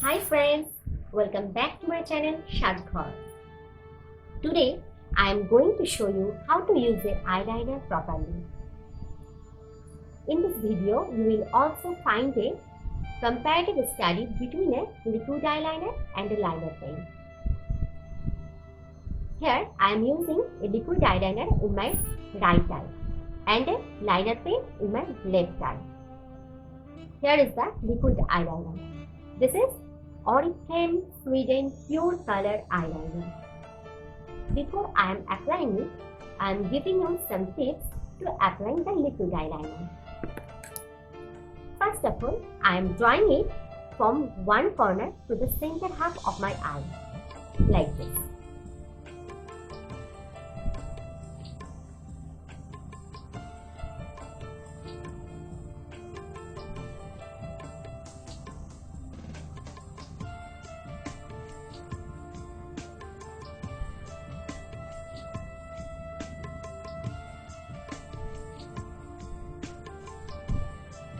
Hi friends, welcome back to my channel Ghar. Today I am going to show you how to use the eyeliner properly. In this video you will also find a comparative study between a liquid eyeliner and a liner pen. Here I am using a liquid eyeliner in my right eye and a liner pen in my left eye. Here is the liquid eyeliner. This is Oriflame Sweden Pure Color Eyeliner. Before I am applying it, I am giving you some tips to applying the liquid eyeliner. First of all, I am drawing it from one corner to the center half of my eye, like this.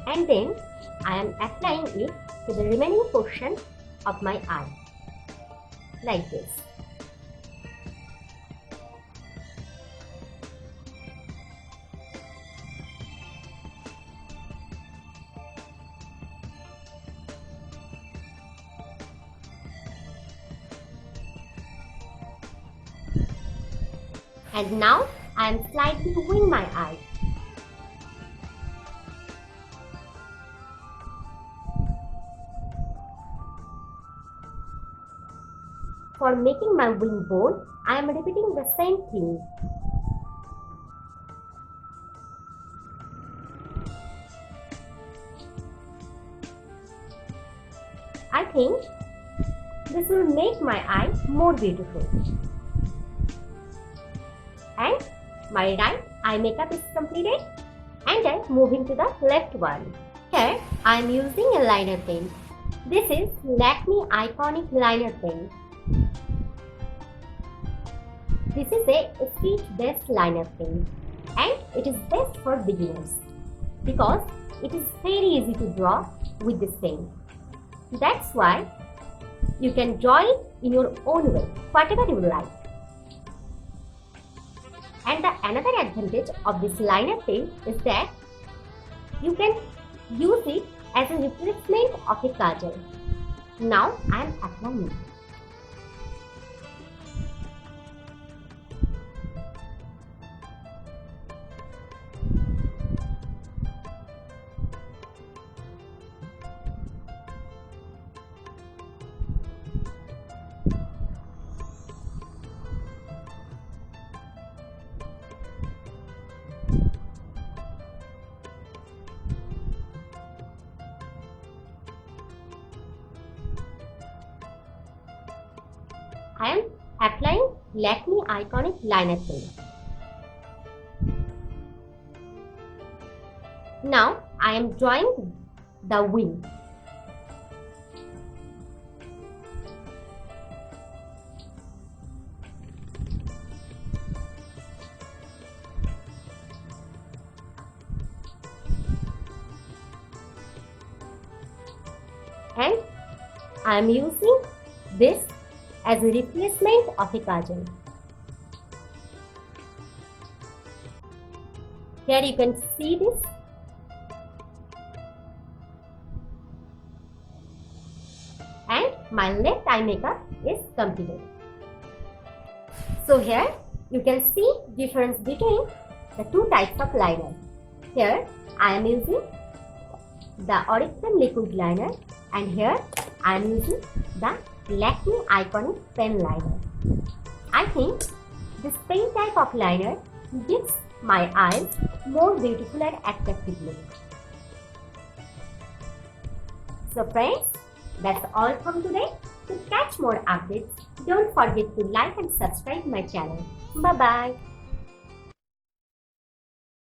And then I am applying it to the remaining portion of my eye, like this. And now I am slightly moving my eye. For making my wing bold, I am repeating the same thing. I think this will make my eye more beautiful. And my right eye makeup is completed, and I am moving to the left one. Here I am using a liner pen. This is Lakme Iconic Liner Pen. This is a speech-based liner pen and it is best for beginners because it is very easy to draw with this pen. That's why you can draw it in your own way, whatever you like. And another advantage of this liner pen is that you can use it as a replacement of a kajal. Now I am applying it. I am applying Lakme Iconic Liner Pen. Now I am drawing the wing. And I am using this as a replacement of a kajal. Here you can see this. And my left eye makeup is completed. So here you can see difference between the two types of liner. Here I am using the Oriflame liquid liner and here I am using the Lakme Iconic pen liner. I think this pen type of liner gives my eyes more beautiful and attractive look. So friends, that's all from today. To catch more updates, don't forget to like and subscribe my channel. Bye bye.